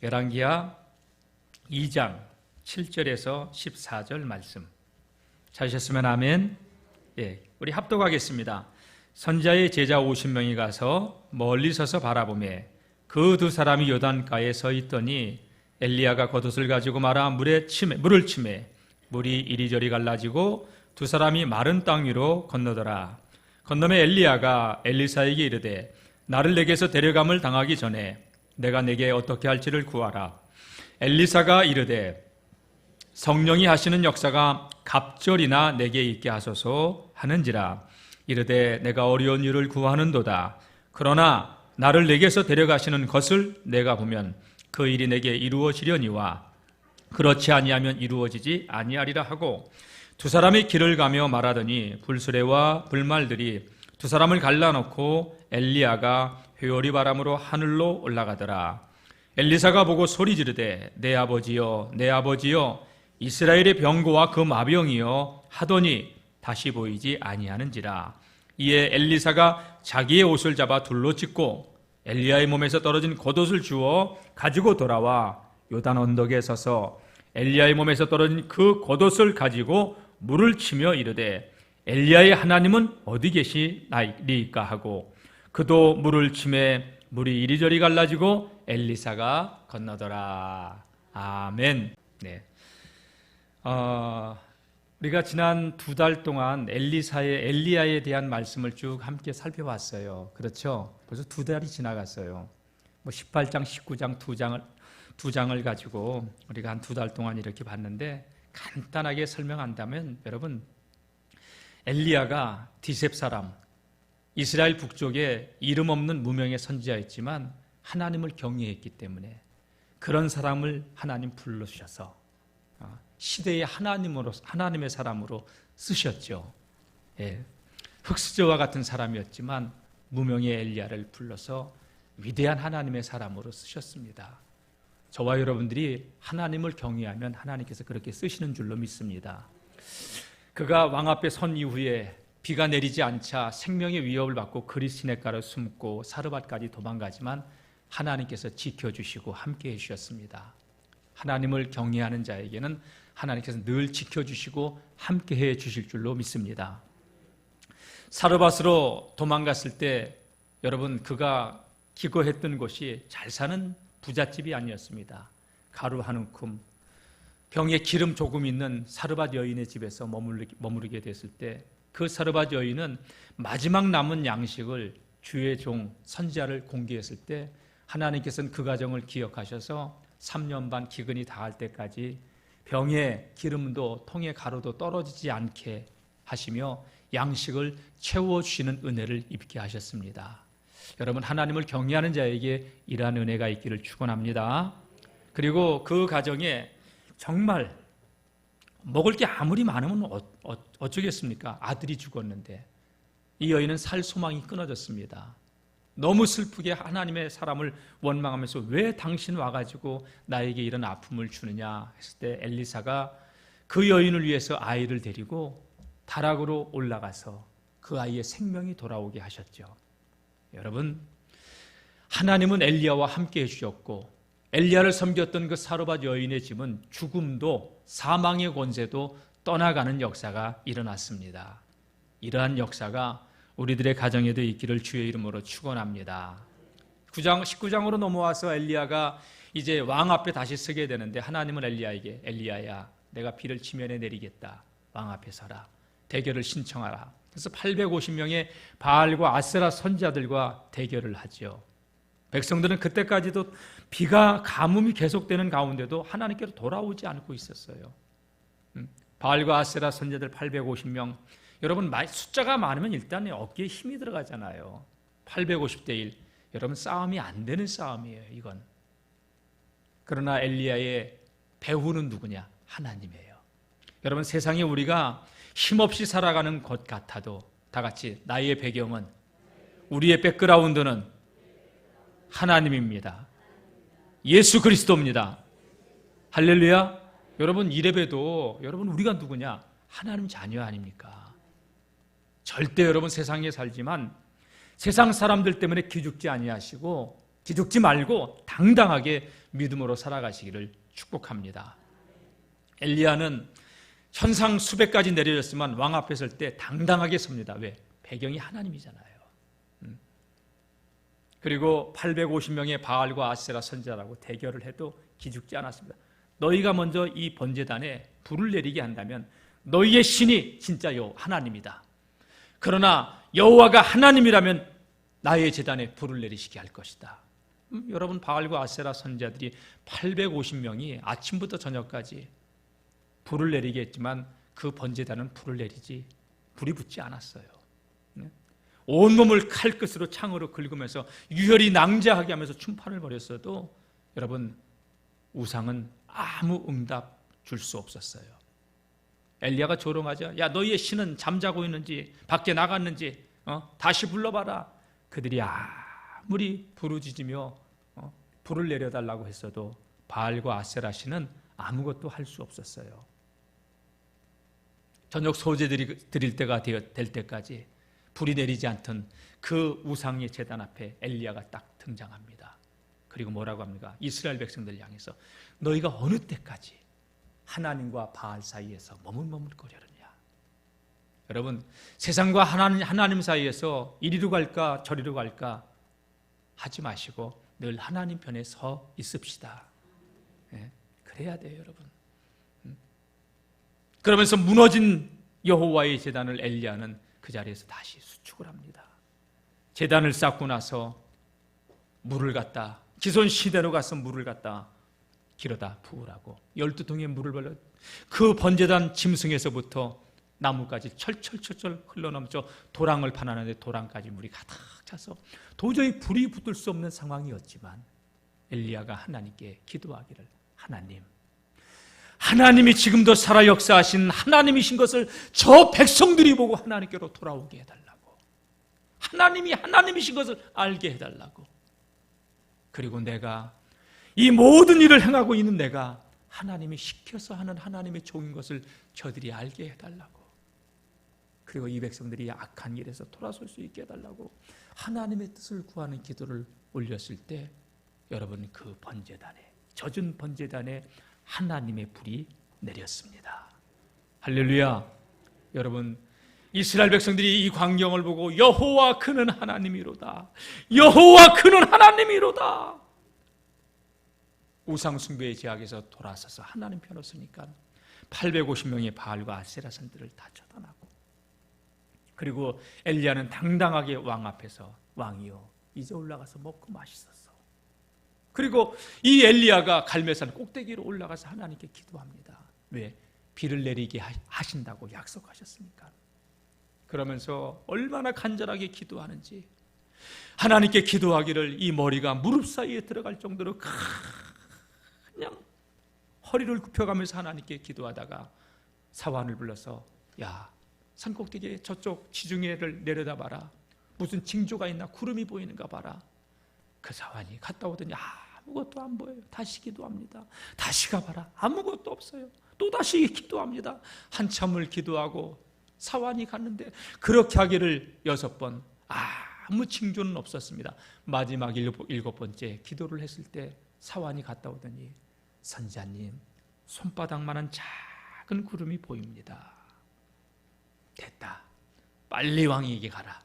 열왕기하 2장 7절에서 14절 말씀 찾으셨으면 아멘. 예, 우리 합독하겠습니다. 선지자의 제자 50명이 가서 멀리 서서 바라보매 그 두 사람이 요단가에 서 있더니 엘리야가 겉옷을 가지고 말아 물을 치매 물이 이리저리 갈라지고 두 사람이 마른 땅 위로 건너더라. 건너매 엘리야가 엘리사에게 이르되 나를 내게서 데려감을 당하기 전에 내가 내게 어떻게 할지를 구하라. 엘리사가 이르되 성령이 하시는 역사가 갑절이나 내게 있게 하소서 하는지라. 이르되 내가 어려운 일을 구하는도다. 그러나 나를 내게서 데려가시는 것을 내가 보면 그 일이 내게 이루어지려니와 그렇지 아니하면 이루어지지 아니하리라 하고 두 사람이 길을 가며 말하더니 불수레와 불말들이 두 사람을 갈라놓고 엘리야가 회오리 바람으로 하늘로 올라가더라. 엘리사가 보고 소리 지르되 내 아버지여 내 아버지여 이스라엘의 병거와 그 마병이여 하더니 다시 보이지 아니하는지라. 이에 엘리사가 자기의 옷을 잡아 둘로 찢고 엘리야의 몸에서 떨어진 겉옷을 주워 가지고 돌아와 요단 언덕에 서서 엘리야의 몸에서 떨어진 그 겉옷을 가지고 물을 치며 이르되 엘리야의 하나님은 어디 계시나이까 하고 그도 물을 치매 물이 이리저리 갈라지고 엘리사가 건너더라. 아멘. 네. 우리가 지난 2달 동안 엘리야에 대한 말씀을 쭉 함께 살펴봤어요. 그렇죠? 벌써 2달이 지나갔어요. 18장, 19장 두 장을 가지고 우리가 한 2달 동안 이렇게 봤는데 간단하게 설명한다면 여러분, 엘리야가 디셉 사람, 이스라엘 북쪽에 이름 없는 무명의 선지자였지만 하나님을 경외했기 때문에 그런 사람을 하나님 불러주셔서 시대의 하나님의 사람으로 쓰셨죠. 예, 흑수저와 같은 사람이었지만 무명의 엘리야를 불러서 위대한 하나님의 사람으로 쓰셨습니다. 저와 여러분들이 하나님을 경외하면 하나님께서 그렇게 쓰시는 줄로 믿습니다. 그가 왕 앞에 선 이후에 비가 내리지 않자 생명의 위협을 받고 그리스네가로 숨고 사르밧까지 도망가지만 하나님께서 지켜주시고 함께해 주셨습니다. 하나님을 경외하는 자에게는 하나님께서 늘 지켜주시고 함께해 주실 줄로 믿습니다. 사르밧으로 도망갔을 때 여러분, 그가 기거했던 곳이 잘 사는 부잣집이 아니었습니다. 가루 한 움큼, 병에 기름 조금 있는 사르밧 여인의 집에서 머무르게 됐을 때 그 사르밧 여인은 마지막 남은 양식을 주의 종 선지자를 공개했을 때 하나님께서는 그 가정을 기억하셔서 3년 반 기근이 다할 때까지 병에 기름도 통에 가루도 떨어지지 않게 하시며 양식을 채워주시는 은혜를 입게 하셨습니다. 여러분, 하나님을 경외하는 자에게 이러한 은혜가 있기를 축원합니다. 그리고 그 가정에 정말 먹을 게 아무리 많으면 어쩌겠습니까? 아들이 죽었는데 이 여인은 살 소망이 끊어졌습니다. 너무 슬프게 하나님의 사람을 원망하면서 왜 당신 와가지고 나에게 이런 아픔을 주느냐 했을 때 엘리사가 그 여인을 위해서 아이를 데리고 다락으로 올라가서 그 아이의 생명이 돌아오게 하셨죠. 여러분, 하나님은 엘리야와 함께 해주셨고 엘리야를 섬겼던 그 사르밧 여인의 집은 죽음도 사망의 권세도 떠나가는 역사가 일어났습니다. 이러한 역사가 우리들의 가정에도 있기를 주의 이름으로 축원합니다. 19장으로 넘어와서 엘리야가 이제 왕 앞에 다시 서게 되는데 하나님은 엘리야에게 엘리야야, 내가 비를 지면에 내리겠다. 왕 앞에 서라. 대결을 신청하라. 그래서 850명의 바알과 아세라 선지자들과 대결을 하죠. 백성들은 그때까지도 비가 가뭄이 계속되는 가운데도 하나님께로 돌아오지 않고 있었어요. 바알과 아세라 선지자들 850명, 여러분 숫자가 많으면 일단 어깨에 힘이 들어가잖아요. 850대 1, 여러분 싸움이 안 되는 싸움이에요, 이건. 그러나 엘리야의 배후는 누구냐? 하나님이에요. 여러분, 세상에 우리가 힘없이 살아가는 것 같아도 다 같이 나의 배경은, 우리의 백그라운드는 하나님입니다. 예수 그리스도입니다. 할렐루야. 여러분, 이래봬도 여러분 우리가 누구냐? 하나님 자녀 아닙니까? 절대 여러분 세상에 살지만 세상 사람들 때문에 기죽지 아니하시고 기죽지 말고 당당하게 믿음으로 살아가시기를 축복합니다. 엘리야는 현상 수백 가지 내려졌지만 왕 앞에 설 때 당당하게 섭니다. 왜? 배경이 하나님이잖아요. 그리고 850명의 바알과 아세라 선지자라고 대결을 해도 기죽지 않았습니다. 너희가 먼저 이 번제단에 불을 내리게 한다면 너희의 신이 진짜 하나님이다. 그러나 여호와가 하나님이라면 나의 제단에 불을 내리시게 할 것이다. 여러분, 바알과 아세라 선지자들이 850명이 아침부터 저녁까지 불을 내리게 했지만 그 번제단은 불이 붙지 않았어요. 온몸을 칼끝으로 창으로 긁으면서 유혈이 낭자하게 하면서 충판을 벌였어도 여러분, 우상은 아무 응답 줄 수 없었어요. 엘리야가 조롱하자, 야, 너희의 신은 잠자고 있는지 밖에 나갔는지 다시 불러봐라. 그들이 아무리 부르짖으며 불을 내려달라고 했어도 바알과 아세라 신은 아무것도 할 수 없었어요. 저녁 소재 드릴 때가 될 때까지 불이 내리지 않던 그 우상의 제단 앞에 엘리야가 딱 등장합니다. 그리고 뭐라고 합니까? 이스라엘 백성들 향해서 너희가 어느 때까지 하나님과 바알 사이에서 머물머물거리느냐. 여러분, 세상과 하나님 사이에서 이리로 갈까 저리로 갈까 하지 마시고 늘 하나님 편에 서 있읍시다. 그래야 돼요, 여러분. 그러면서 무너진 여호와의 제단을 엘리야는 그 자리에서 다시 수축을 합니다. 제단을 쌓고 나서 물을 갖다 기손 시대로 가서 물을 갖다 길어다 부으라고 12통의 물을 벌려 그 번제단 짐승에서부터 나무까지 철철철철 흘러넘쳐 도랑을 파놨는데 도랑까지 물이 가득 차서 도저히 불이 붙을 수 없는 상황이었지만 엘리야가 하나님께 기도하기를, 하나님이 지금도 살아 역사하신 하나님이신 것을 저 백성들이 보고 하나님께로 돌아오게 해달라고, 하나님이 하나님이신 것을 알게 해달라고, 그리고 내가 이 모든 일을 행하고 있는 내가 하나님이 시켜서 하는 하나님의 종인 것을 저들이 알게 해달라고, 그리고 이 백성들이 악한 길에서 돌아설 수 있게 해달라고 하나님의 뜻을 구하는 기도를 올렸을 때 여러분, 그 번제단에, 젖은 번제단에 하나님의 불이 내렸습니다. 할렐루야. 여러분, 이스라엘 백성들이 이 광경을 보고 여호와 그는 하나님이로다, 여호와 그는 하나님이로다, 우상 숭배의 제약에서 돌아서서 하나님 편을 서니까 850명의 바알과 아세라 선들을 다 처단하고, 그리고 엘리야는 당당하게 왕 앞에서 왕이여 이제 올라가서 먹고 마시소서. 그리고 이 엘리야가 갈멜산 꼭대기로 올라가서 하나님께 기도합니다. 왜? 비를 내리게 하신다고 약속하셨으니까. 그러면서 얼마나 간절하게 기도하는지, 하나님께 기도하기를 이 머리가 무릎 사이에 들어갈 정도로 그냥 허리를 굽혀가면서 하나님께 기도하다가 사환을 불러서, 야, 산꼭대기에 저쪽 지중해를 내려다봐라, 무슨 징조가 있나, 구름이 보이는가 봐라. 그 사환이 갔다 오더니 아무것도 안 보여요. 다시 기도합니다. 다시 가봐라, 아무것도 없어요. 또 다시 기도합니다. 한참을 기도하고 사환이 갔는데 그렇게 하기를 6번, 아무 징조는 없었습니다. 마지막 7번째 기도를 했을 때 사환이 갔다 오더니, 선지자님, 손바닥만한 작은 구름이 보입니다. 됐다, 빨리 왕에게 가라.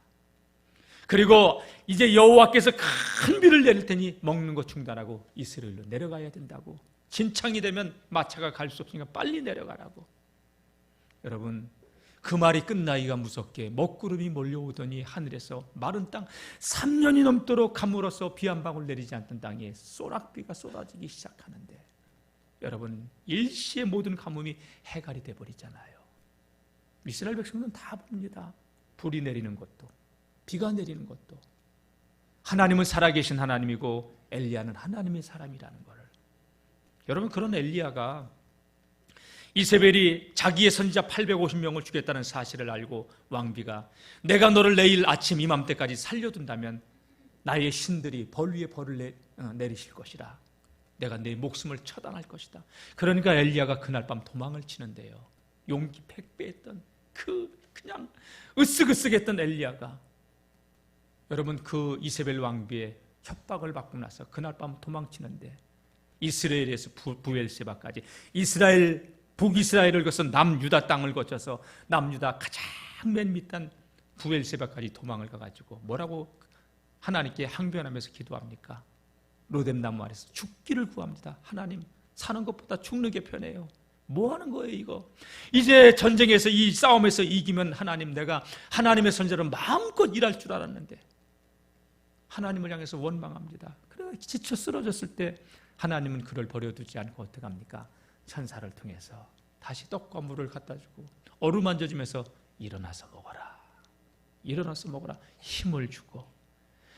그리고 이제 여호와께서 큰 비를 내릴 테니 먹는 거 중단하고 이스라엘로 내려가야 된다고, 진창이 되면 마차가 갈 수 없으니까 빨리 내려가라고. 여러분, 그 말이 끝나기가 무섭게 먹구름이 몰려오더니 하늘에서 마른 땅, 3년이 넘도록 가물어서 비 한 방울 내리지 않던 땅에 소낙비가 쏟아지기 시작하는데, 여러분, 일시에 모든 가뭄이 해갈이 돼버리잖아요. 이스라엘 백성들은 다 봅니다. 불이 내리는 것도, 비가 내리는 것도. 하나님은 살아계신 하나님이고 엘리야는 하나님의 사람이라는 것을. 여러분, 그런 엘리야가 이세벨이 자기의 선지자 850명을 죽였다는 사실을 알고 왕비가, 내가 너를 내일 아침 이맘때까지 살려둔다면 나의 신들이 벌 위에 벌을 내리실 것이라, 내가 내 목숨을 처단할 것이다. 그러니까 엘리야가 그날 밤 도망을 치는데요, 용기 백배했던 그냥 으쓱으쓱했던 엘리야가, 여러분, 그 이세벨 왕비의 협박을 받고 나서 그날 밤 도망치는데 이스라엘에서 부엘세바까지, 이스라엘, 북이스라엘을 거쳐 남유다 땅을 거쳐서 남유다 가장 맨 밑단 부엘세바까지 도망을 가가지고 뭐라고 하나님께 항변하면서 기도합니까? 로뎀나무 아래서 죽기를 구합니다. 하나님, 사는 것보다 죽는 게 편해요. 뭐 하는 거예요 이거? 이제 전쟁에서, 이 싸움에서 이기면 하나님, 내가 하나님의 선지자로 마음껏 일할 줄 알았는데 하나님을 향해서 원망합니다. 그래 지쳐 쓰러졌을 때 하나님은 그를 버려두지 않고 어떡합니까? 천사를 통해서 다시 떡과 물을 갖다 주고 어루만져 주면서 일어나서 먹어라, 일어나서 먹어라, 힘을 주고,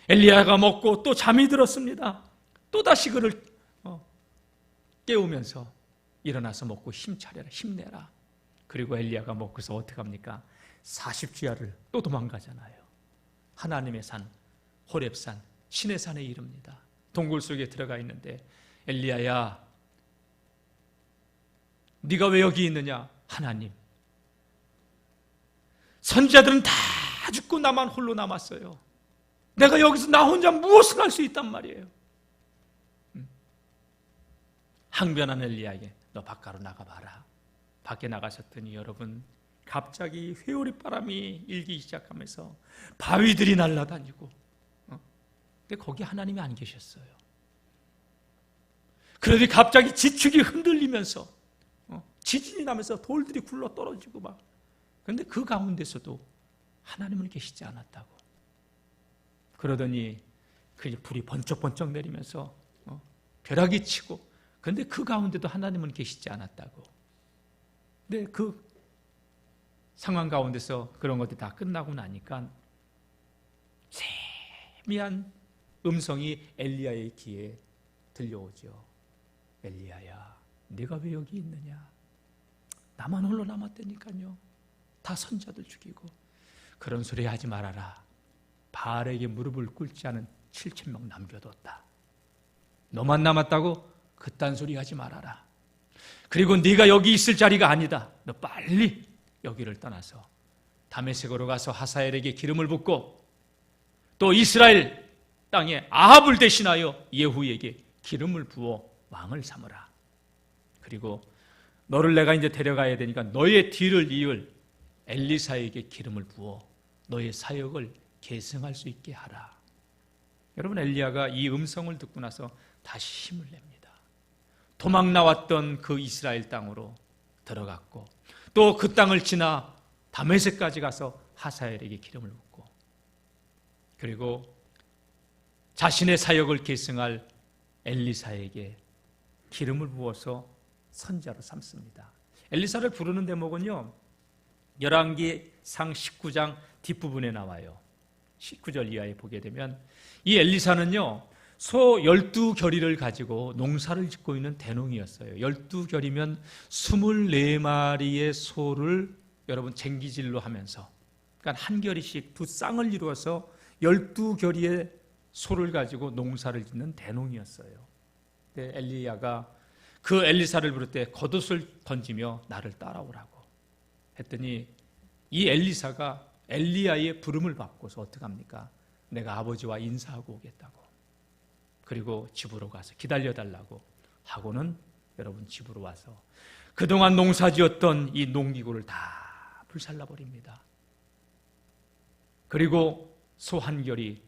엘리야가 먹고 또 잠이 들었습니다. 또 다시 그를 깨우면서 일어나서 먹고 힘차려라, 힘내라. 그리고 엘리야가 먹고서 어떡합니까? 40주야를 또 도망가잖아요. 하나님의 산 호렙산, 신의 산에 이릅니다. 동굴 속에 들어가 있는데, 엘리야야, 네가 왜 여기 있느냐? 하나님, 선지자들은 다 죽고 나만 홀로 남았어요. 내가 여기서 나 혼자 무엇을 할 수 있단 말이에요? 항변한 엘리야에게 너 바깥으로 나가봐라. 밖에 나가셨더니 여러분, 갑자기 회오리 바람이 일기 시작하면서 바위들이 날아다니고, 근데 거기 하나님이 안 계셨어요. 그러더니 갑자기 지축이 흔들리면서 지진이 나면서 돌들이 굴러 떨어지고 막. 그런데 그 가운데서도 하나님은 계시지 않았다고. 그러더니 그 불이 번쩍번쩍 내리면서 벼락이 치고, 그런데 그 가운데도 하나님은 계시지 않았다고. 근데 그 상황 가운데서 그런 것들이 다 끝나고 나니까 세미한 음성이 엘리야의 귀에 들려오죠. 엘리야야, 네가 왜 여기 있느냐? 나만 홀로 남았다니까요. 다 선자들 죽이고. 그런 소리 하지 말아라. 바알에게 무릎을 꿇지 않은 7,000명 남겨뒀다. 너만 남았다고? 그딴 소리 하지 말아라. 그리고 네가 여기 있을 자리가 아니다. 너 빨리 여기를 떠나서 다메섹으로 가서 하사엘에게 기름을 붓고, 또 이스라엘 땅에 아합을 대신하여 예후에게 기름을 부어 왕을 삼으라. 그리고 너를 내가 이제 데려가야 되니까 너의 뒤를 이을 엘리사에게 기름을 부어 너의 사역을 계승할 수 있게 하라. 여러분, 엘리야가 이 음성을 듣고 나서 다시 힘을 냅니다. 도망 나왔던 그 이스라엘 땅으로 들어갔고, 또 그 땅을 지나 다메섹까지 가서 하사엘에게 기름을 붓고, 그리고 자신의 사역을 계승할 엘리사에게 기름을 부어서 선자로 삼습니다. 엘리사를 부르는 대목은요, 열왕기상 19장 뒷부분에 나와요. 19절 이하에 보게 되면 이 엘리사는요, 소 12결의를 가지고 농사를 짓고 있는 대농이었어요. 12결이면 24마리의 소를 여러분 쟁기질로 하면서, 그러니까 한 결의씩 두 쌍을 이루어서 12결의의 소를 가지고 농사를 짓는 대농이었어요. 엘리야가 그 엘리사를 부를 때 겉옷을 던지며 나를 따라오라고 했더니, 이 엘리사가 엘리야의 부름을 받고서 어떡합니까? 내가 아버지와 인사하고 오겠다고. 그리고 집으로 가서 기다려달라고 하고는 여러분 집으로 와서 그동안 농사지었던 이 농기구를 다 불살라버립니다. 그리고 소 한 결이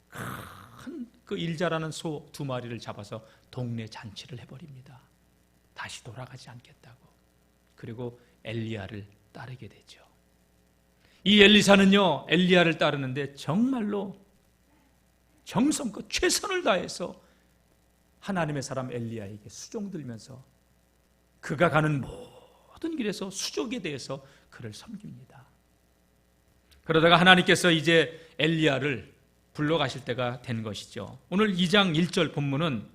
큰 그 일 잘하는 소 2마리를 잡아서 동네 잔치를 해버립니다. 다시 돌아가지 않겠다고. 그리고 엘리야를 따르게 되죠. 이 엘리사는요, 엘리야를 따르는데 정말로 정성껏 최선을 다해서 하나님의 사람 엘리야에게 수종들면서 그가 가는 모든 길에서 수족에 대해서 그를 섬깁니다. 그러다가 하나님께서 이제 엘리야를 불러가실 때가 된 것이죠. 오늘 2장 1절 본문은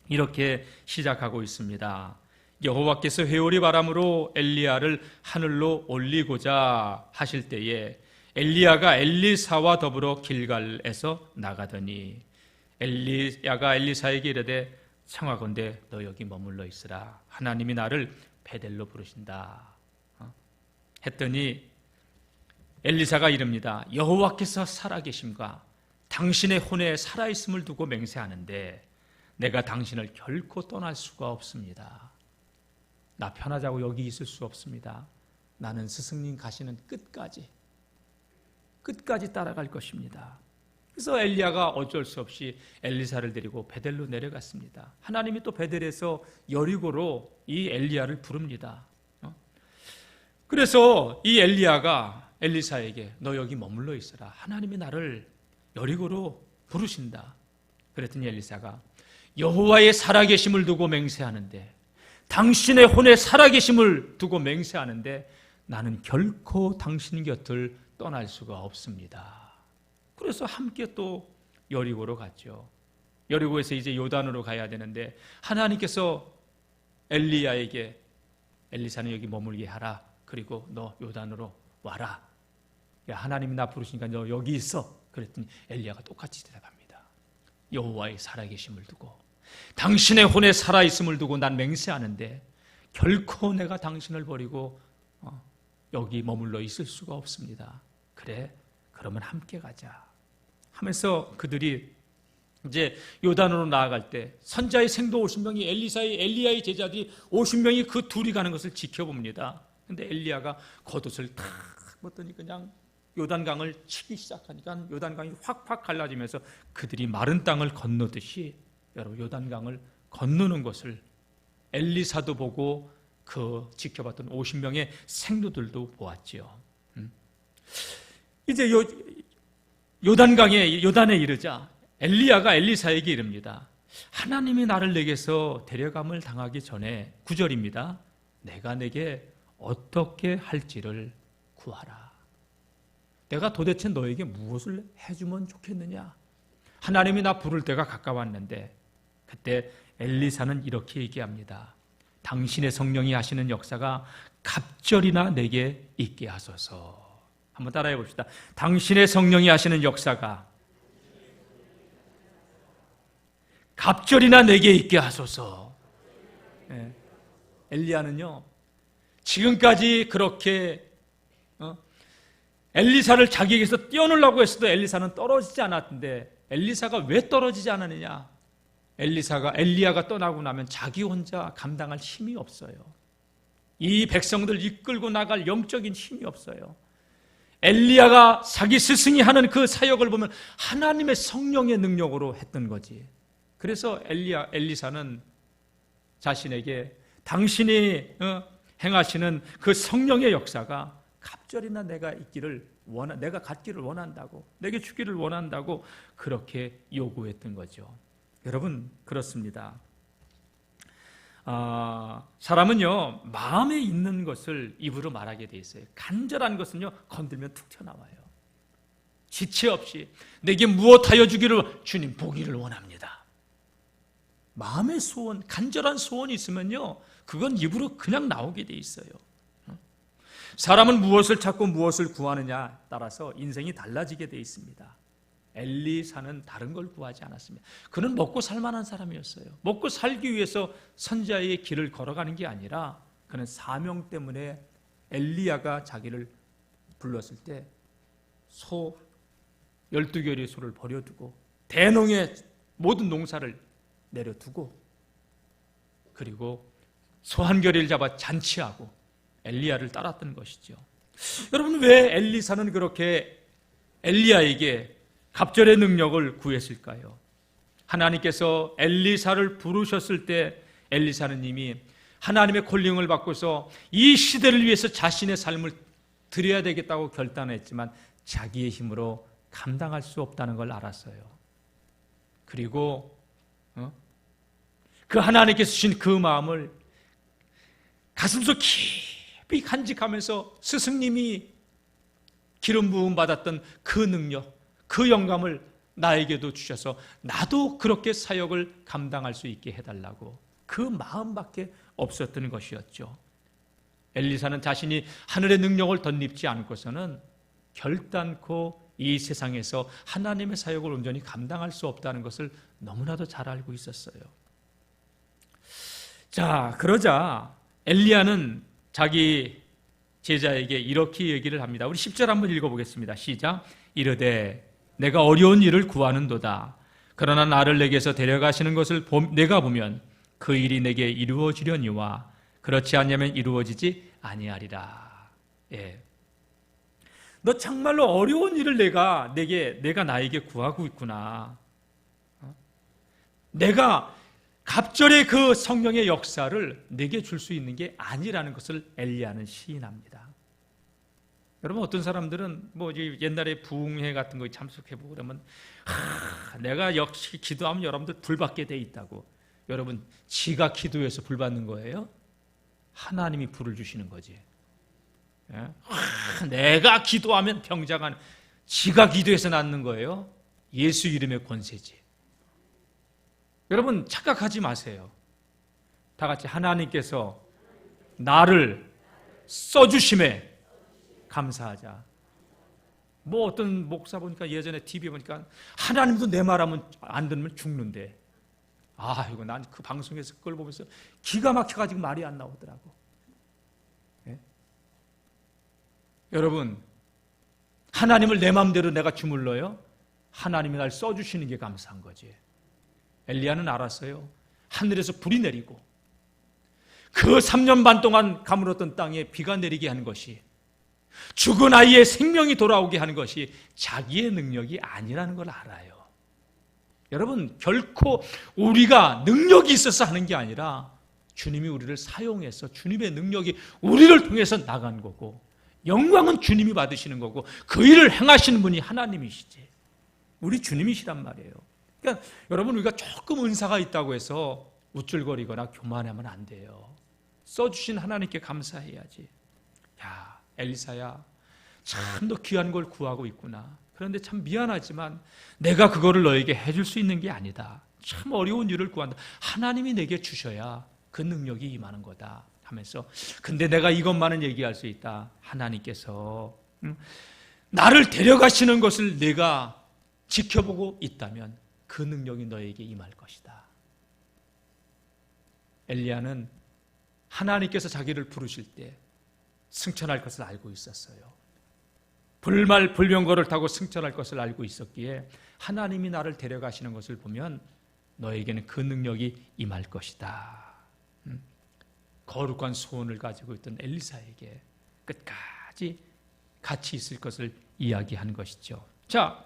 이렇게 시작하고 있습니다. 여호와께서 회오리 바람으로 엘리야를 하늘로 올리고자 하실 때에 엘리야가 엘리사와 더불어 길갈에서 나가더니 엘리야가 엘리사에게 이르되 청하건대 너 여기 머물러 있으라. 하나님이 나를 베델로 부르신다 했더니 엘리사가 이릅니다. 여호와께서 살아계심과 당신의 혼에 살아있음을 두고 맹세하는데 내가 당신을 결코 떠날 수가 없습니다. 나 편하자고 여기 있을 수 없습니다. 나는 스승님 가시는 끝까지 따라갈 것입니다. 그래서 엘리야가 어쩔 수 없이 엘리사를 데리고 베델로 내려갔습니다. 하나님이 또 베델에서 여리고로 이 엘리야를 부릅니다. 그래서 이 엘리야가 엘리사에게 너 여기 머물러 있어라. 하나님이 나를 여리고로 부르신다. 그랬더니 엘리사가 여호와의 살아계심을 두고 맹세하는데, 당신의 혼에 살아계심을 두고 맹세하는데 나는 결코 당신 곁을 떠날 수가 없습니다. 그래서 함께 또 여리고로 갔죠. 여리고에서 이제 요단으로 가야 되는데 하나님께서 엘리야에게 엘리사는 여기 머물게 하라. 그리고 너 요단으로 와라. 야, 하나님이 나 부르시니까 너 여기 있어. 그랬더니 엘리야가 똑같이 대답합니다. 여호와의 살아계심을 두고 당신의 혼에 살아있음을 두고 난 맹세하는데 결코 내가 당신을 버리고 여기 머물러 있을 수가 없습니다. 그래, 그러면 함께 가자 하면서 그들이 이제 요단으로 나아갈 때 선자의 생도 50명이 엘리야의 제자들이 50명이 그 둘이 가는 것을 지켜봅니다. 근데 엘리야가 겉옷을 탁 벗더니 그냥 요단강을 치기 시작하니까 요단강이 확확 갈라지면서 그들이 마른 땅을 건너듯이 여러분 요단강을 건너는 것을 엘리사도 보고 그 지켜봤던 50명의 생도들도 보았지요. 이제 요단에 이르자 엘리야가 엘리사에게 이릅니다. 하나님이 나를 내게서 데려감을 당하기 전에 9절입니다. 내가 내게 어떻게 할지를 구하라. 내가 도대체 너에게 무엇을 해주면 좋겠느냐? 하나님이 나 부를 때가 가까웠는데 그때 엘리사는 이렇게 얘기합니다. 당신의 성령이 하시는 역사가 갑절이나 내게 있게 하소서. 한번 따라해 봅시다. 당신의 성령이 하시는 역사가 갑절이나 내게 있게 하소서. 네. 엘리야는요 지금까지 그렇게 엘리사를 자기에게서 떼어놓으려고 했어도 엘리사는 떨어지지 않았는데 엘리사가 왜 떨어지지 않았느냐? 엘리야가 떠나고 나면 자기 혼자 감당할 힘이 없어요. 이 백성들 이끌고 나갈 영적인 힘이 없어요. 엘리야가 자기 스승이 하는 그 사역을 보면 하나님의 성령의 능력으로 했던 거지. 그래서 엘리사는 자신에게 당신이 행하시는 그 성령의 역사가 갑절이나 내가 갖기를 원한다고, 내게 주기를 원한다고 그렇게 요구했던 거죠. 여러분 그렇습니다. 사람은요 마음에 있는 것을 입으로 말하게 돼 있어요. 간절한 것은요 건들면 툭 튀어나와요. 지체 없이 내게 무엇하여 주기를 주님 보기를 원합니다. 마음의 소원, 간절한 소원이 있으면요 그건 입으로 그냥 나오게 돼 있어요. 사람은 무엇을 찾고 무엇을 구하느냐 따라서 인생이 달라지게 돼 있습니다. 엘리사는 다른 걸 구하지 않았습니다. 그는 먹고 살만한 사람이었어요. 먹고 살기 위해서 선지자의 길을 걸어가는 게 아니라 그는 사명 때문에 엘리야가 자기를 불렀을 때 소 12결의 소를 버려두고 대농의 모든 농사를 내려두고 그리고 소 한 결의를 잡아 잔치하고 엘리야를 따랐던 것이죠. 여러분 왜 엘리사는 그렇게 엘리야에게 갑절의 능력을 구했을까요? 하나님께서 엘리사를 부르셨을 때 엘리사는 이미 하나님의 콜링을 받고서 이 시대를 위해서 자신의 삶을 드려야 되겠다고 결단했지만 자기의 힘으로 감당할 수 없다는 걸 알았어요. 그리고 그 하나님께서 주신 그 마음을 가슴속 깊이 간직하면서 스승님이 기름 부음 받았던 그 능력, 그 영감을 나에게도 주셔서 나도 그렇게 사역을 감당할 수 있게 해달라고 그 마음밖에 없었던 것이었죠. 엘리사는 자신이 하늘의 능력을 덧입지 않고서는 결단코 이 세상에서 하나님의 사역을 온전히 감당할 수 없다는 것을 너무나도 잘 알고 있었어요. 자, 그러자 엘리야는 자기 제자에게 이렇게 얘기를 합니다. 우리 10절 한번 읽어보겠습니다. 시작. 이르되 내가 어려운 일을 구하는도다. 그러나 나를 내게서 데려가시는 것을 내가 보면 그 일이 내게 이루어지려니와 그렇지 않으면 이루어지지 아니하리라. 예. 너 정말로 어려운 일을 내가 나에게 구하고 있구나. 내가 갑절의 그 성령의 역사를 내게 줄 수 있는 게 아니라는 것을 엘리야는 시인합니다. 여러분, 어떤 사람들은 옛날에 부흥회 같은 거 참석해보고 그러면 내가 역시 기도하면 여러분들 불 받게 돼 있다고. 여러분, 지가 기도해서 불 받는 거예요? 하나님이 불을 주시는 거지. 내가 기도하면 병자가 지가 기도해서 낫는 거예요? 예수 이름의 권세지. 여러분, 착각하지 마세요. 다 같이 하나님께서 나를 써주심에 감사하자. 어떤 목사 보니까 예전에 TV에 보니까 하나님도 내 말하면 안 들으면 죽는데, 이거 난 그 방송에서 그걸 보면서 기가 막혀가지고 말이 안 나오더라고. 예? 여러분, 하나님을 내 마음대로 내가 주물러요? 하나님이 날 써주시는 게 감사한 거지. 엘리야는 알았어요. 하늘에서 불이 내리고 그 3년 반 동안 가물었던 땅에 비가 내리게 하는 것이, 죽은 아이의 생명이 돌아오게 하는 것이 자기의 능력이 아니라는 걸 알아요. 여러분, 결코 우리가 능력이 있어서 하는 게 아니라 주님이 우리를 사용해서 주님의 능력이 우리를 통해서 나간 거고, 영광은 주님이 받으시는 거고, 그 일을 행하시는 분이 하나님이시지 우리 주님이시란 말이에요. 그러니까 여러분, 우리가 조금 은사가 있다고 해서 우쭐거리거나 교만하면 안 돼요. 써주신 하나님께 감사해야지. 야, 엘리사야, 참 너 귀한 걸 구하고 있구나. 그런데 참 미안하지만 내가 그거를 너에게 해줄 수 있는 게 아니다. 참 어려운 일을 구한다. 하나님이 내게 주셔야 그 능력이 임하는 거다 하면서, 근데 내가 이것만은 얘기할 수 있다. 하나님께서 나를 데려가시는 것을 내가 지켜보고 있다면 그 능력이 너에게 임할 것이다. 엘리야는 하나님께서 자기를 부르실 때 승천할 것을 알고 있었어요. 불말 불병거를 타고 승천할 것을 알고 있었기에 하나님이 나를 데려가시는 것을 보면 너에게는 그 능력이 임할 것이다. 거룩한 소원을 가지고 있던 엘리사에게 끝까지 같이 있을 것을 이야기한 것이죠. 자,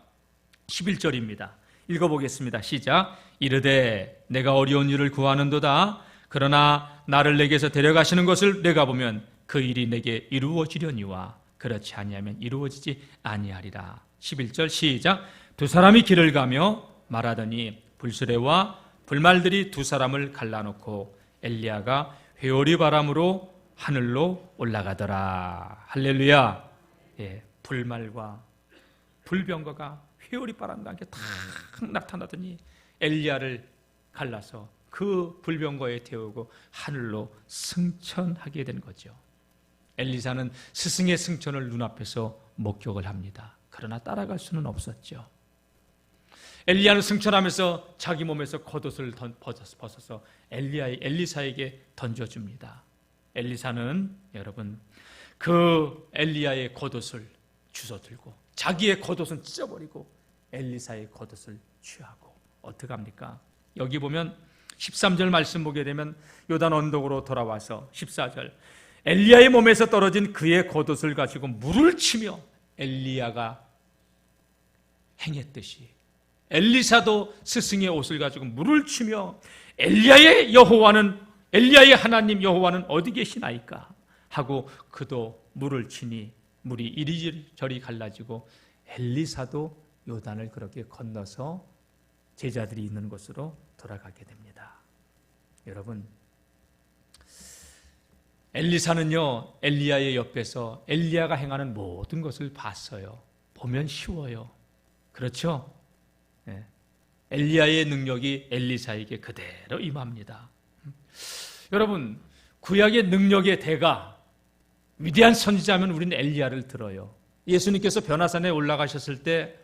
11절입니다. 읽어보겠습니다. 시작. 이르되 내가 어려운 일을 구하는도다. 그러나 나를 내게서 데려가시는 것을 내가 보면 그 일이 내게 이루어지려니와 그렇지 아니하면 이루어지지 아니하리라. 11절 시작. 두 사람이 길을 가며 말하더니 불수레와 불말들이 두 사람을 갈라놓고 엘리야가 회오리 바람으로 하늘로 올라가더라. 할렐루야. 예, 불말과 불병거가 회오리 바람과 함께 탁 나타나더니 엘리야를 갈라서 그 불병거에 태우고 하늘로 승천하게 된 거죠. 엘리사는 스승의 승천을 눈앞에서 목격을 합니다. 그러나 따라갈 수는 없었죠. 엘리야는 승천하면서 자기 몸에서 겉옷을 벗어서 엘리사에게 던져줍니다. 엘리사는 여러분 그 엘리야의 겉옷을 주워들고 자기의 겉옷은 찢어버리고 엘리사의 겉옷을 취하고 어떻게 합니까? 여기 보면 13절 말씀 보게 되면 요단 언덕으로 돌아와서 14절 엘리야의 몸에서 떨어진 그의 겉옷을 가지고 물을 치며 엘리야가 행했듯이 엘리사도 스승의 옷을 가지고 물을 치며 엘리야의 하나님 여호와는 어디 계시나이까 하고 그도 물을 치니 물이 이리저리 갈라지고 엘리사도 요단을 그렇게 건너서 제자들이 있는 곳으로 돌아가게 됩니다. 여러분, 엘리사는요 엘리야의 옆에서 엘리야가 행하는 모든 것을 봤어요. 보면 쉬워요. 그렇죠? 네. 엘리야의 능력이 엘리사에게 그대로 임합니다. 여러분, 구약의 능력의 대가 위대한 선지자면 우리는 엘리야를 들어요. 예수님께서 변화산에 올라가셨을 때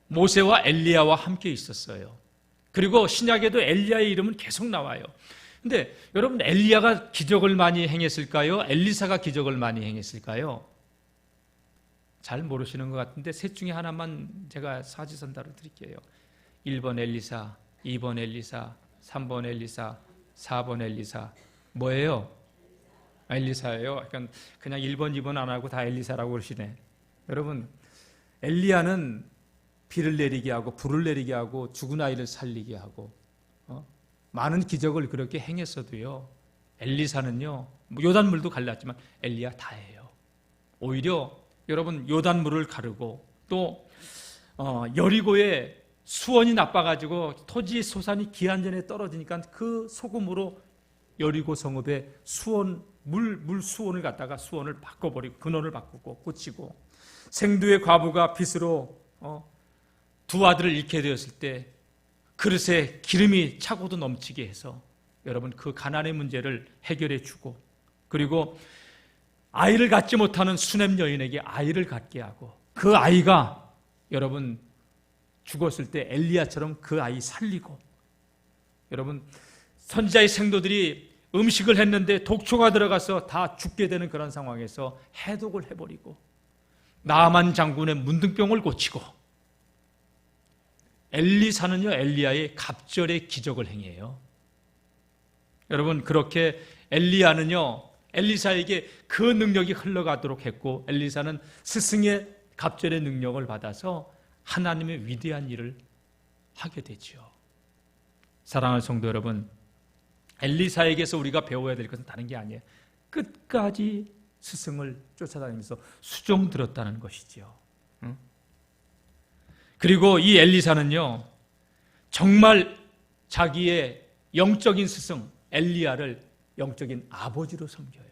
모세와 엘리야와 함께 있었어요. 그리고 신약에도 엘리야의 이름은 계속 나와요. 근데 여러분, 엘리야가 기적을 많이 행했을까요? 엘리사가 기적을 많이 행했을까요? 잘 모르시는 것 같은데 셋 중에 하나만 제가 사지선다로 드릴게요. 1번 엘리사, 2번 엘리사, 3번 엘리사, 4번 엘리사. 뭐예요? 엘리사예요. 그냥 1번, 2번 안 하고 다 엘리사라고 그러시네. 여러분, 엘리야는 비를 내리게 하고 불을 내리게 하고 죽은 아이를 살리게 하고 많은 기적을 그렇게 행했어도요, 엘리사는요, 요단물도 갈랐지만 엘리야 다예요. 오히려 여러분, 요단물을 가르고 또 여리고에 수원이 나빠가지고 토지 소산이 기한전에 떨어지니까 그 소금으로 여리고 성읍의 물 수원을 갖다가 수원을 바꿔버리고 근원을 바꾸고 고치고, 생두의 과부가 빚으로 두 아들을 잃게 되었을 때 그릇에 기름이 차고도 넘치게 해서 여러분 그 가난의 문제를 해결해 주고, 그리고 아이를 갖지 못하는 수냄 여인에게 아이를 갖게 하고, 그 아이가 여러분 죽었을 때 엘리야처럼 그 아이 살리고, 여러분 선지자의 생도들이 음식을 했는데 독초가 들어가서 다 죽게 되는 그런 상황에서 해독을 해버리고, 나아만 장군의 문둥병을 고치고, 엘리사는요 엘리야의 갑절의 기적을 행해요. 여러분 그렇게 엘리야는요 엘리사에게 그 능력이 흘러가도록 했고, 엘리사는 스승의 갑절의 능력을 받아서 하나님의 위대한 일을 하게 되죠. 사랑하는 성도 여러분, 엘리사에게서 우리가 배워야 될 것은 다른 게 아니에요. 끝까지 스승을 쫓아다니면서 수종 들었다는 것이죠. 그리고 이 엘리사는요 정말 자기의 영적인 스승 엘리야를 영적인 아버지로 섬겨요.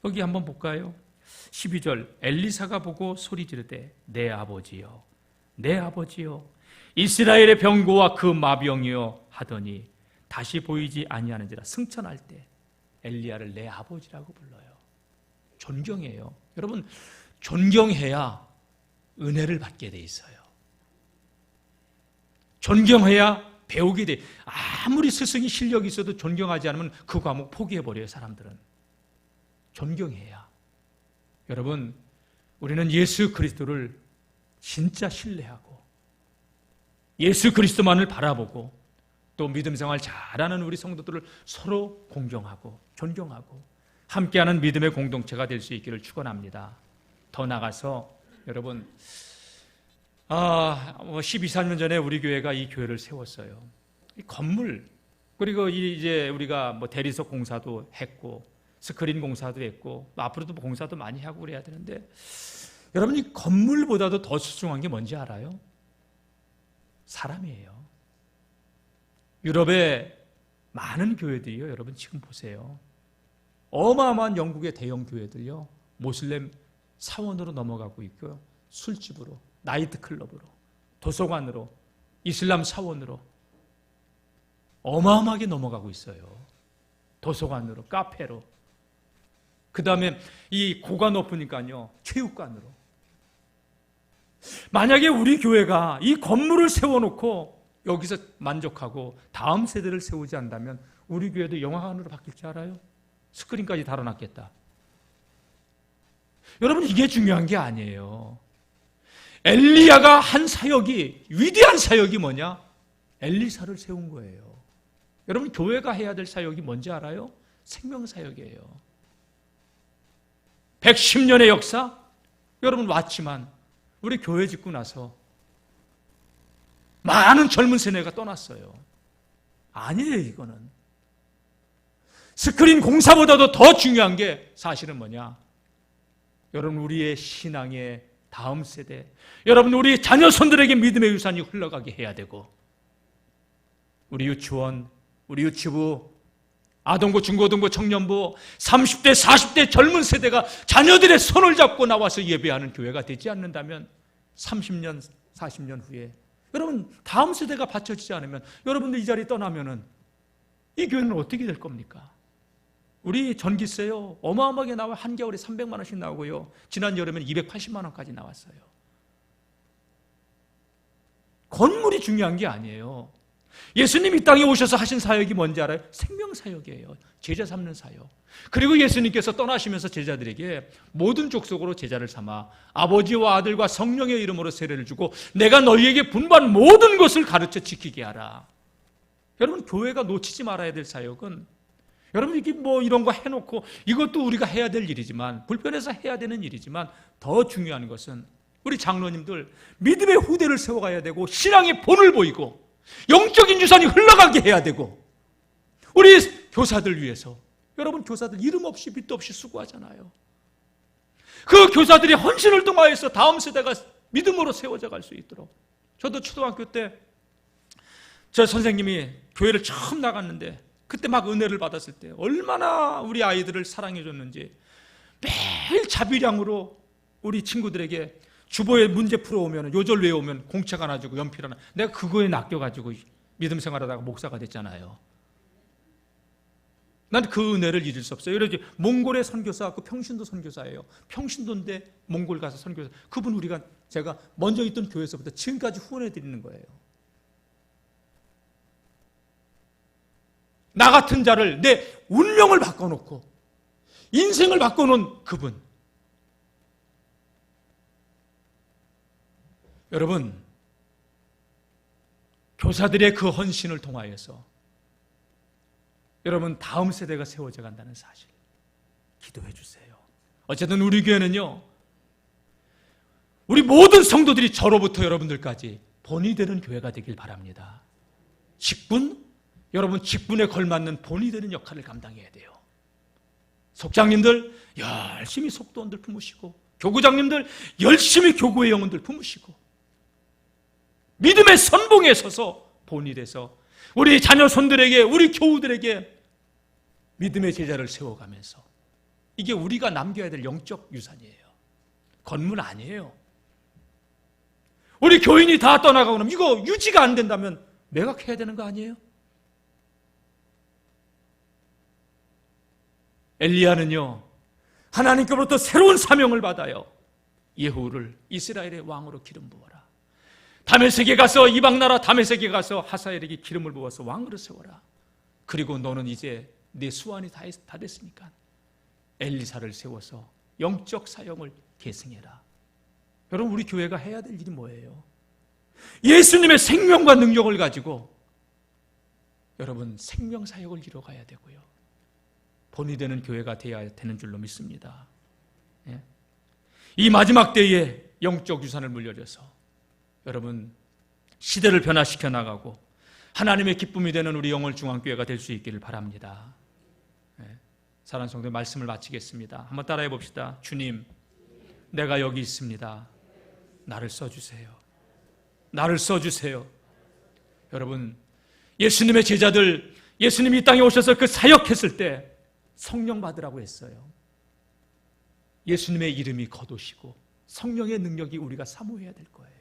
여기 한번 볼까요? 12절, 엘리사가 보고 소리 지르되 내 아버지여, 내 아버지여, 이스라엘의 병고와 그 마병이여 하더니 다시 보이지 아니하는지라. 승천할 때 엘리야를 내 아버지라고 불러요. 존경해요. 여러분 존경해야 은혜를 받게 돼 있어요. 존경해야 배우게 돼. 아무리 스승이 실력이 있어도 존경하지 않으면 그 과목 포기해버려요. 사람들은 존경해야. 여러분 우리는 예수 그리스도를 진짜 신뢰하고 예수 그리스도만을 바라보고 또 믿음 생활 잘하는 우리 성도들을 서로 공경하고 존경하고 함께하는 믿음의 공동체가 될 수 있기를 축원합니다. 더 나가서 여러분 12, 13년 전에 우리 교회가 이 교회를 세웠어요. 이 건물, 그리고 이제 우리가 대리석 공사도 했고 스크린 공사도 했고 앞으로도 공사도 많이 하고 그래야 되는데, 여러분 이 건물보다도 더 소중한 게 뭔지 알아요? 사람이에요. 유럽의 많은 교회들이요, 여러분 지금 보세요. 어마어마한 영국의 대형 교회들요, 모슬렘 사원으로 넘어가고 있고요. 술집으로, 나이트클럽으로, 도서관으로, 이슬람 사원으로 어마어마하게 넘어가고 있어요. 도서관으로, 카페로. 그 다음에 이 고가 높으니까요, 체육관으로. 만약에 우리 교회가 이 건물을 세워놓고 여기서 만족하고 다음 세대를 세우지 않는다면 우리 교회도 영화관으로 바뀔 줄 알아요? 스크린까지 달아놨겠다. 여러분 이게 중요한 게 아니에요. 엘리야가 한 사역이, 위대한 사역이 뭐냐? 엘리사를 세운 거예요. 여러분 교회가 해야 될 사역이 뭔지 알아요? 생명사역이에요. 110년의 역사, 여러분 왔지만 우리 교회 짓고 나서 많은 젊은 세대가 떠났어요. 아니에요. 이거는 스크린 공사보다도 더 중요한 게 사실은 뭐냐? 여러분 우리의 신앙의 다음 세대, 여러분 우리 자녀손들에게 믿음의 유산이 흘러가게 해야 되고, 우리 유치원, 우리 유치부, 아동부, 중고등부, 청년부, 30대, 40대 젊은 세대가 자녀들의 손을 잡고 나와서 예배하는 교회가 되지 않는다면 30년, 40년 후에 여러분 다음 세대가 받쳐지지 않으면, 여러분들 이 자리 떠나면은 이 교회는 어떻게 될 겁니까? 우리 전기세요 어마어마하게 나와. 한겨울에 300만 원씩 나오고요, 지난 여름에는 280만 원까지 나왔어요. 건물이 중요한 게 아니에요. 예수님 이 땅에 오셔서 하신 사역이 뭔지 알아요? 생명사역이에요. 제자 삼는 사역. 그리고 예수님께서 떠나시면서 제자들에게 모든 족속으로 제자를 삼아 아버지와 아들과 성령의 이름으로 세례를 주고 내가 너희에게 분부한 모든 것을 가르쳐 지키게 하라. 여러분, 교회가 놓치지 말아야 될 사역은, 여러분 이게 뭐 이런 거 해놓고 이것도 우리가 해야 될 일이지만, 불편해서 해야 되는 일이지만, 더 중요한 것은 우리 장로님들 믿음의 후대를 세워가야 되고, 신앙의 본을 보이고 영적인 유산이 흘러가게 해야 되고, 우리 교사들 위해서, 여러분 교사들 이름 없이 빛도 없이 수고하잖아요. 그 교사들이 헌신을 통하여서 다음 세대가 믿음으로 세워져 갈 수 있도록. 저도 초등학교 때 저 선생님이 교회를 처음 나갔는데 그때 막 은혜를 받았을 때 얼마나 우리 아이들을 사랑해 줬는지, 매일 자비량으로 우리 친구들에게 주보에 문제 풀어오면, 요절 외우면 공책 하나 주고 연필 하나, 내가 그거에 낚여가지고 믿음 생활하다가 목사가 됐잖아요. 난 그 은혜를 잊을 수 없어요. 그래서 몽골의 선교사, 그 평신도 선교사예요. 평신도인데 몽골 가서 선교사. 그분 제가 먼저 있던 교회에서부터 지금까지 후원해 드리는 거예요. 나 같은 자를, 내 운명을 바꿔놓고 인생을 바꿔놓은 그분. 여러분, 교사들의 그 헌신을 통하여서 여러분 다음 세대가 세워져 간다는 사실 기도해 주세요. 어쨌든 우리 교회는요, 우리 모든 성도들이 저로부터 여러분들까지 본이 되는 교회가 되길 바랍니다. 직분, 여러분 직분에 걸맞는 본이 되는 역할을 감당해야 돼요. 속장님들 열심히 속도원들 품으시고, 교구장님들 열심히 교구의 영혼들 품으시고, 믿음의 선봉에 서서 본이 돼서 우리 자녀손들에게, 우리 교우들에게 믿음의 제자를 세워가면서, 이게 우리가 남겨야 될 영적 유산이에요. 건물 아니에요. 우리 교인이 다 떠나가고 나면 이거 유지가 안 된다면 매각해야 되는 거 아니에요? 엘리야는요, 하나님께로부터 새로운 사명을 받아요. 예후를 이스라엘의 왕으로 기름 부어라. 다메섹에 가서, 이방나라 다메섹에 가서 하사엘에게 기름을 부어서 왕으로 세워라. 그리고 너는 이제 네 수완이 다 됐으니까 엘리사를 세워서 영적 사역을 계승해라. 여러분, 우리 교회가 해야 될 일이 뭐예요? 예수님의 생명과 능력을 가지고 여러분 생명 사역을 이뤄가야 되고요, 본이 되는 교회가 되어야 되는 줄로 믿습니다. 이 마지막 때에 영적 유산을 물려줘서 여러분 시대를 변화시켜 나가고 하나님의 기쁨이 되는 우리 영월중앙교회가 될 수 있기를 바랍니다. 사랑하는 성도님, 말씀을 마치겠습니다. 한번 따라해 봅시다. 주님, 내가 여기 있습니다. 나를 써주세요. 나를 써주세요. 여러분, 예수님의 제자들, 예수님이 이 땅에 오셔서 그 사역했을 때 성령 받으라고 했어요. 예수님의 이름이 거두시고 성령의 능력이 우리가 사모해야 될 거예요.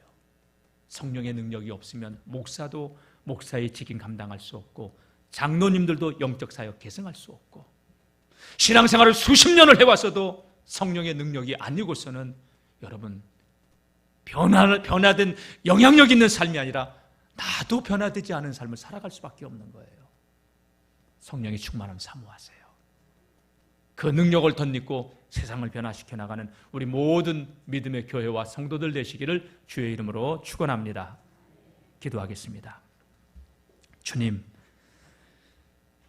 성령의 능력이 없으면 목사도 목사의 직임 감당할 수 없고, 장로님들도 영적 사역 계승할 수 없고, 신앙생활을 수십 년을 해왔어도 성령의 능력이 아니고서는 여러분 변화된 영향력 있는 삶이 아니라 나도 변화되지 않은 삶을 살아갈 수밖에 없는 거예요. 성령의 충만함 사모하세요. 그 능력을 덧입고 세상을 변화시켜 나가는 우리 모든 믿음의 교회와 성도들 되시기를 주의 이름으로 축원합니다. 기도하겠습니다. 주님,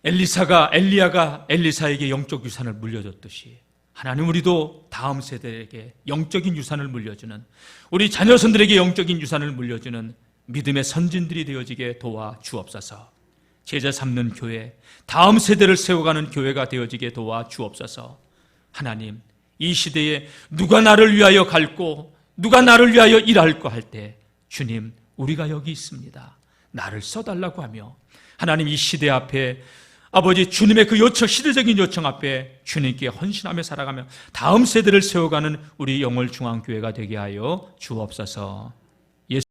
엘리야가 엘리사에게 영적 유산을 물려줬듯이 하나님, 우리도 다음 세대에게 영적인 유산을 물려주는, 우리 자녀손들에게 영적인 유산을 물려주는 믿음의 선진들이 되어지게 도와 주옵소서. 제자 삼는 교회, 다음 세대를 세워가는 교회가 되어지게 도와 주옵소서. 하나님, 이 시대에 누가 나를 위하여 갈고 누가 나를 위하여 일할까 할 때 주님, 우리가 여기 있습니다. 나를 써달라고 하며, 하나님, 이 시대 앞에 아버지 주님의 그 요청, 시대적인 요청 앞에 주님께 헌신하며 살아가며 다음 세대를 세워가는 우리 영월중앙교회가 되게 하여 주옵소서.